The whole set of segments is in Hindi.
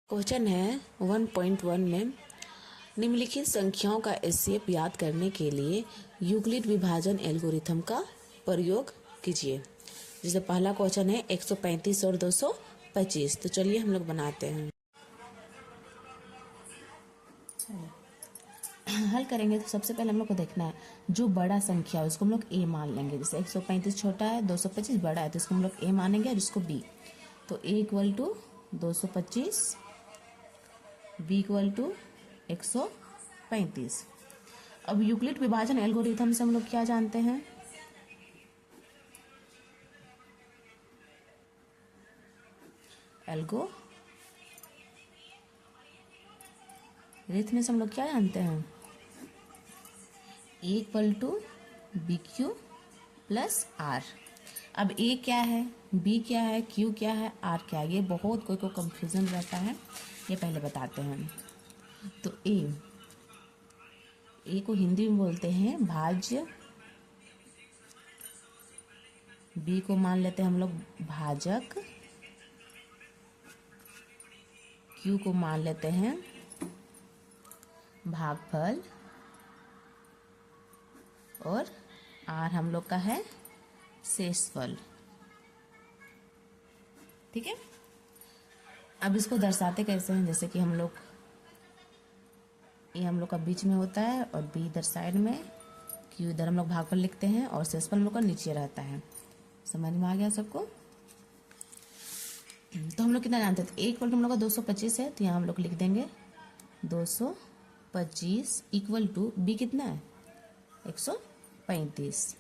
क्वेश्चन है 1.1 में निम्नलिखित संख्याओं का एचसीएफ याद करने के लिए यूक्लिड विभाजन एल्गोरिथम का प्रयोग कीजिए। जैसे पहला क्वेश्चन है 135 और 225। तो चलिए हम लोग बनाते हैं। हल करेंगे तो सबसे पहले हम लोग को देखना है जो बड़ा संख्या है उसको हम लोग ए मान लेंगे। जैसे 135 छोटा है, 225 बड़ा है, तो इसको हम लोग ए मानेंगे और इसको बी। तो A equal to 225, B equal to 135। अब यूक्लिड विभाजन एल्गोरिथम से हम लोग क्या जानते हैं? एल्गोरिथम से हम लोग क्या जानते हैं? A equal to B Q plus R. अब ए क्या है, बी क्या है, क्यू क्या है, आर क्या है, ये बहुत कोई को कंफ्यूजन रहता है, ये पहले बताते हैं। तो ए को हिंदी में बोलते हैं भाज्य, बी को मान लेते हैं हम लोग भाजक, क्यू को मान लेते हैं भागफल, और आर हम लोग का है शेषफल। ठीक है। अब इसको दर्शाते कैसे हैं? जैसे कि हम लोग ये हम लोग का बीच में होता है और बी इधर साइड में, क्यू इधर हम लोग भागफल लिखते हैं और शेषफल हम लोग का नीचे रहता है। समझ में आ गया सबको? तो हम लोग कितना जानते हैं? एक इक्वल टू हम लोग का 225 है, तो यहाँ हम लोग लिख देंगे 225 इक्वल टू बी कितना है 135।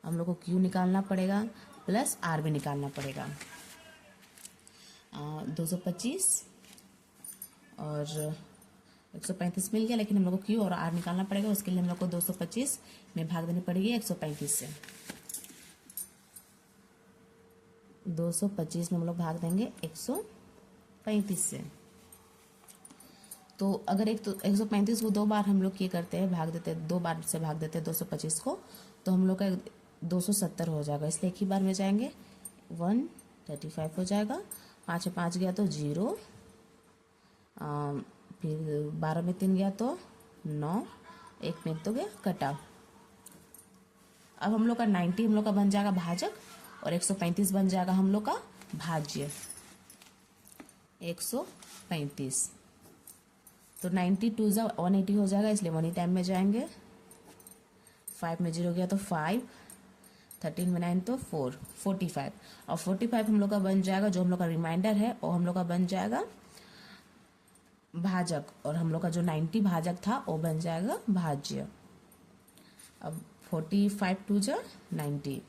हम लोग को क्यू निकालना पड़ेगा प्लस आर भी निकालना पड़ेगा। 225 और 135 मिल गया, लेकिन हम लोग को क्यू और आर निकालना पड़ेगा। उसके लिए हम लोग को 225 में भाग देनी पड़ेगी 135 से। 225 में हम लोग भाग देंगे 135 से। तो अगर 135 को दो बार हम लोग ये करते हैं, भाग देते हैं, दो बार से भाग देते हैं 225 को, तो हम लोग का 270 हो जाएगा। इसलिए एक ही बार में जाएंगे, 135 हो जाएगा। 5 में 5 गया तो 0, फिर 12 में 3 गया तो 9, 1 में 1 तो गया कटा। अब हम लोग का 90 हम लोग का बन जाएगा भाजक और 135 बन जाएगा हम लोग का भाज्य। 135 तो 90 2 जा 180 हो जाएगा, इसलिए 1 ही टाइम में जाएंगे। 5 में 0 गया तो 5, 13 में 9 तो 4, 45। और 45 हम लोग का बन जाएगा, जो हम लोग का रिमाइंडर है वो हम लोग का बन जाएगा भाजक, और हम लोग का जो 90 भाजक था वो बन जाएगा भाज्य। अब 45 2 जा 90,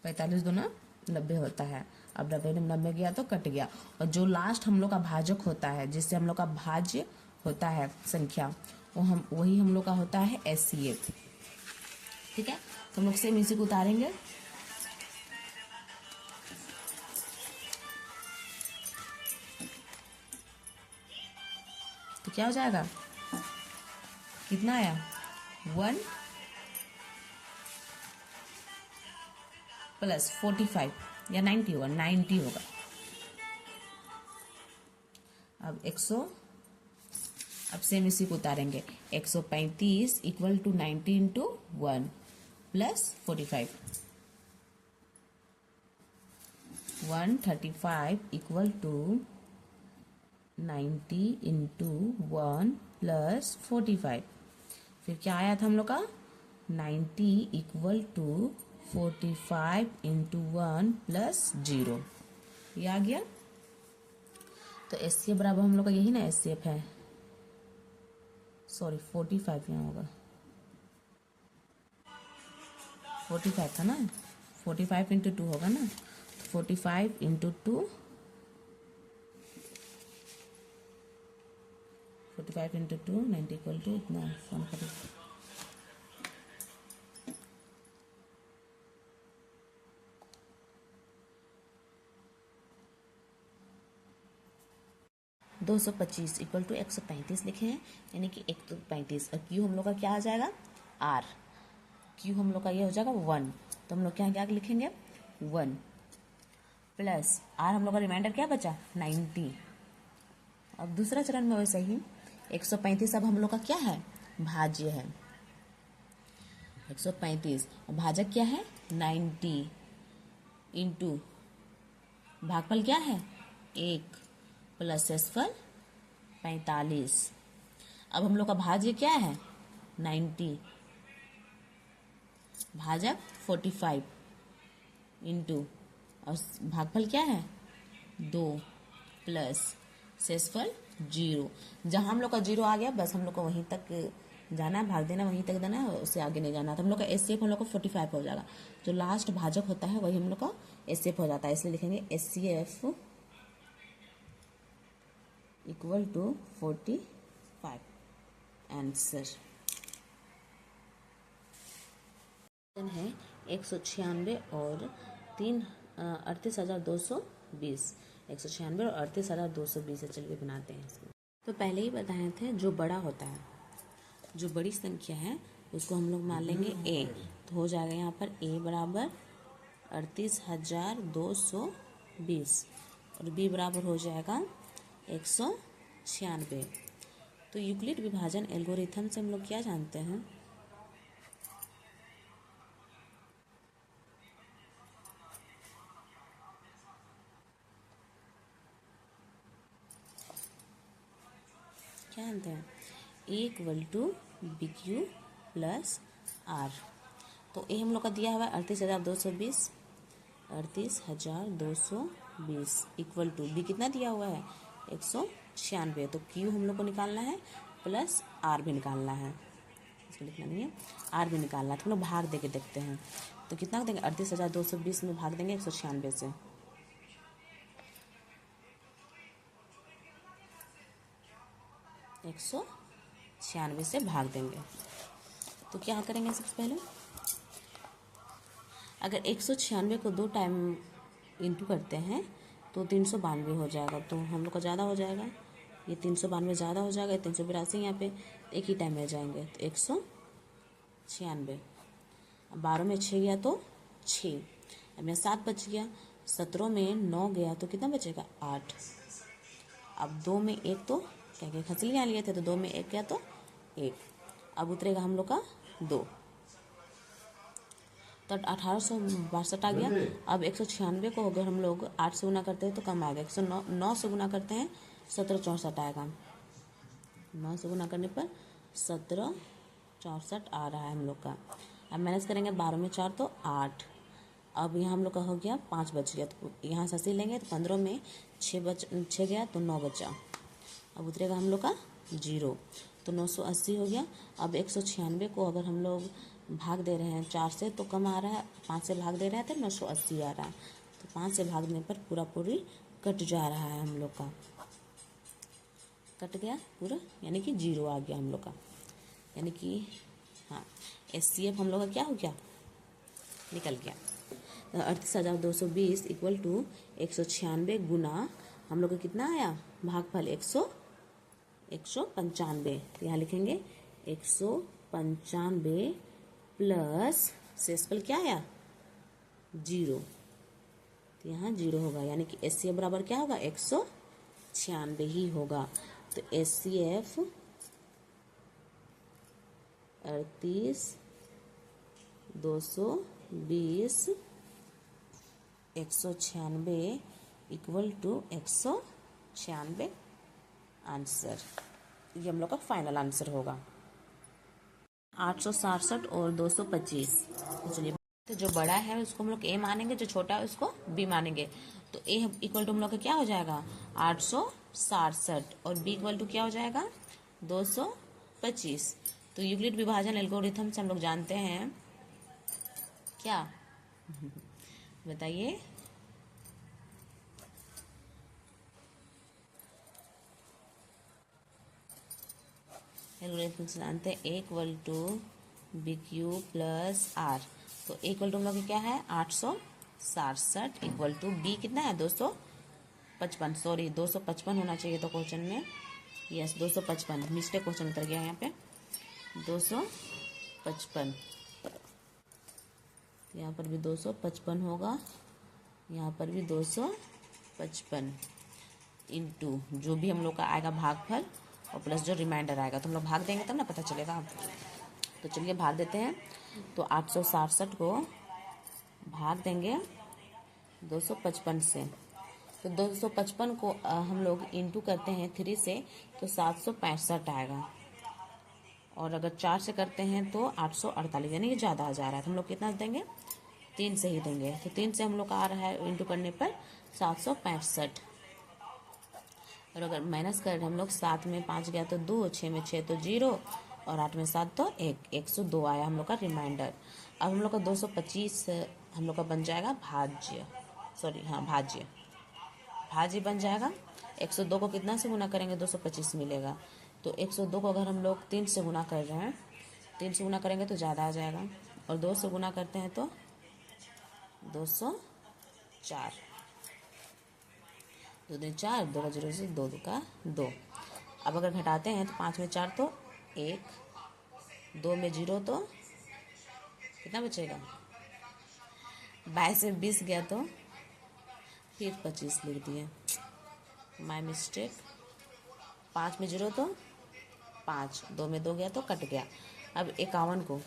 45 दूना 90 होता है। अब 90 में 90 गया तो कट गया, और जो लास्ट हम लोग का भाजक होता है, जिससे हम लोग का भाज्य होता है संख्या, वही हम लोग का होता है एचसीएफ। ठीक है। तो हम लोग सेम इसी को उतारेंगे। तो क्या हो जाएगा? कितना आया? 1 प्लस 45 या 90 होगा, 90 होगा। अब सेम इसी को उतारेंगे। 135 equal to 90 into 1 plus 45, 135 equal to 90 into 1 plus 45। फिर क्या आया था हम लोग का? 90 इक्वल टू 45 इंटू 1 प्लस 0। ये आ गया। तो एचसीएफ बराबर हम लोग का यही ना एचसीएफ है, सॉरी 45 यहाँ होगा, 45 था ना, 45 इंटू 2 होगा ना, तो 45 इंटू 2, 45 इंटू 2 90 इक्वल टू इतना 145। दो 225 इक्वल टू 135 लिखे हैं, यानी कि 135। और क्यू हम लोग का क्या आ जाएगा? आर। क्यू हम लोग का ये हो जाएगा 1, तो हम लोग क्या क्या लिखेंगे? 1 प्लस आर हम लोग का रिमाइंडर क्या बचा? 90 अब दूसरा चरण में वैसे ही 135 अब हम लोग का क्या है, भाज्य है। 135 और भाजक क्या है 90 इंटू भागफल क्या है 1 प्लस शेषफल 45। अब हम लोग का भाज्य क्या है 90 भाजक 45 इंटू और भागफल क्या है 2 प्लस शेषफल 0। जहाँ हम लोग का 0 आ गया बस हम लोग को वहीं तक जाना है, भाग देना वहीं तक देना है, उससे आगे नहीं जाना। तो हम लोग का एचसीएफ हम लोग को 45 हो जाएगा। जो लास्ट भाजक होता है वही हम लोग का एचसीएफ हो जाता है, इसलिए लिखेंगे एचसीएफ इक्वल टू 45 आंसर है 196 और 38,220। 196 और 38,220 चलिए बनाते हैं इसको। तो पहले ही बताए थे जो बड़ा होता है, जो बड़ी संख्या है उसको हम लोग मान लेंगे ए। तो हो जाएगा यहाँ पर ए बराबर 38,220 और बी बराबर हो जाएगा 196। तो यूक्लिड विभाजन एल्गोरिथम से हम लोग क्या जानते हैं, क्या जानते हैं A equal to B Q plus R. तो ए हम लोग का दिया हुआ है 38,220, 38,220 इक्वल टू बी कितना दिया हुआ है 196। तो क्यू हम लोग को निकालना है प्लस आर भी निकालना है, इसको लिखना नहीं है, आर भी निकालना है। तो हम लोग भाग दे के देखते हैं। तो कितना देंगे 38,220 में भाग देंगे 196 से, एक 196 से भाग देंगे। तो क्या करेंगे सबसे पहले, अगर 196 को 2 टाइम इंटू करते हैं तो 392 हो जाएगा। तो हम लोग का ज़्यादा हो जाएगा, ये 392 ज़्यादा हो जाएगा, 382 यहाँ पे एक ही टाइम रह जाएंगे। तो 196 अब 12 में 6 गया तो 6, अब यहाँ 7 बच गया, 17 में 9 गया तो कितना बचेगा 8। अब 2 में 1 तो क्या क्या खसली यहाँ लिए थे, तो 2 में 1 गया तो 1। अब उतरेगा हम लोग का 2, तो 1862 आ गया। अब 196 को अगर हम लोग 8 से गुना करते हैं तो कम आएगा, 109 से गुना करते हैं 1764 आएगा। 9 से गुना करने पर 1764 आ रहा है हम लोग का। अब मैनेज करेंगे, 12 में 4 तो 8। अब यहाँ हम लोग का हो गया 5 बच गया, तो यहाँ से 80 लेंगे तो 15 में 6 गया तो 9 बचा। अब उतरेगा हम लोग का 0, तो 980 हो गया। अब 196 को अगर हम लोग भाग दे रहे हैं 4 से तो कम आ रहा है, 5 से भाग दे रहे थे 980 आ रहा है। तो 5 से भागने पर पूरा पूरी कट जा रहा है हम लोग का, कट गया पूरा, यानी कि 0 आ गया हम लोग का, यानी कि हाँ एचसीएफ हम लोग का क्या हो गया, निकल गया। 38,220 इक्वल टू 196 गुना हम लोग का कितना आया भागफल 195। तो यहाँ लिखेंगे 195 प्लस शेषफल क्या आया 0, तो यहाँ 0 होगा, यानी कि एचसीएफ बराबर क्या होगा 196 ही होगा। तो एचसीएफ 38,220 196 इक्वल टू 196 आंसर, ये हम लोग का फाइनल आंसर होगा। 867 और 225। तो चलिए, तो जो बड़ा है उसको हम लोग ए मानेंगे, जो छोटा है उसको बी मानेंगे। तो ए इक्वल टू हम लोग का क्या हो जाएगा 867 और बी इक्वल टू क्या हो जाएगा 225। तो यूक्लिड विभाजन एल्गोरिथम से हम लोग जानते हैं क्या बताइए, एल्गोरिथम से जानते हैं A equal to B Q plus R. तो ए इक्वल टू हम लोग क्या है 867 इक्वल टू बी कितना है 255, सॉरी 255 होना चाहिए तो क्वेश्चन में, यस 255 मिस्टेक क्वेश्चन उतर गया यहाँ पे 255। यहाँ पर भी 255 होगा, यहाँ पर भी 255 इंटू जो भी हम लोग का आएगा भागफल और प्लस जो रिमाइंडर आएगा, तो हम लोग भाग देंगे तब ना पता चलेगा। तो चलिए भाग देते हैं। तो 867 को भाग देंगे 255 से। तो 255 को हम लोग इंटू करते हैं 3 से तो 765 आएगा, और अगर 4 से करते हैं तो 848, यानी कि ज़्यादा आ जा रहा है। तो हम लोग कितना देंगे, 3 से ही देंगे। तो 3 से हम लोग का आ रहा है इंटू करने पर 765। और अगर माइनस कर रहे हम लोग, 7 में 5 गया तो 2, 6 में 6 तो 0, और 8 में 7 तो 102 आया हम लोग का रिमाइंडर। अब हम लोग का 225 हम लोग का बन जाएगा भाज्य, सॉरी हाँ भाज्य, भाज्य बन जाएगा। 102 को कितना से गुना करेंगे, 225 मिलेगा। तो 102 को अगर हम लोग 3 से गुना कर रहे हैं, 3 से गुना करेंगे तो ज़्यादा आ जाएगा, और 2 से गुना करते हैं तो 204, 2 दूनी 4, 2 का 0 से 2 का 2। अब अगर घटाते हैं तो 5 में 4 तो 1, 2 में 0 तो कितना बचेगा, 22 में 20 गया तो फिर 25 लिख दिए, माय मिस्टेक। 5 में 0 तो 5, 2 में 2 गया तो कट गया। अब 51 को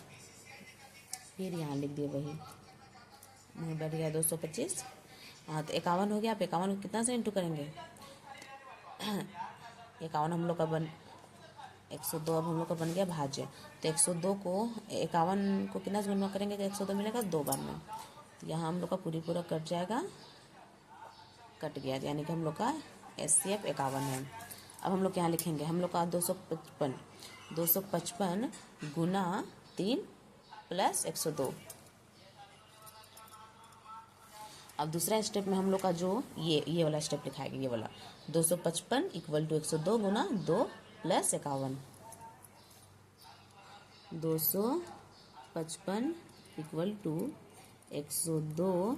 फिर यहाँ लिख दिए, वही मुँह बैठ गया 225। हाँ तो 51 हो गया। आप 51 को कितना से इंटू करेंगे, 51 हम लोग का 102 अब हम लोग का बन गया भाज्य। तो 102 को 51 को कितना से गुना करेंगे तो 102 मिलेगा 2 बार में। तो यहाँ हम लोग का पूरा कट जाएगा, कट गया, यानी कि हम लोग का SCF 51 है। अब हम लोग यहाँ लिखेंगे, हम लोग का 255 गुना 3 प्लस 102। अब दूसरा स्टेप में हम लोग का जो ये वाला स्टेप लिखाएंगे, ये वाला 255 इक्वल टू 102 गुना 2 प्लस 51। 255 इक्वल टू 102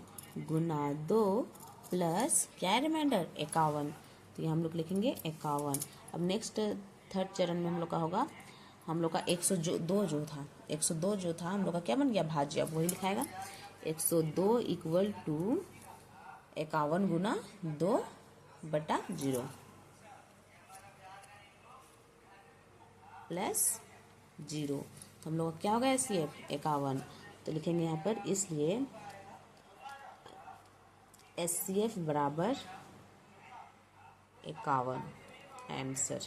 गुना 2 प्लस क्या है रिमाइंडर 51। तो ये हम लोग लिखेंगे 51। अब नेक्स्ट थर्ड चरण में हम लोग का होगा, हम लोग का 102 जो था, 102 जो था हम लोग का क्या बन गया भाज्य। अब वही लिखाएगा 102 इक्वल टू 51 गुना 2/0 प्लस 0। तो हम लोग का क्या होगा SCF 51। तो लिखेंगे यहाँ पर, इसलिए SCF बराबर 51 आंसर।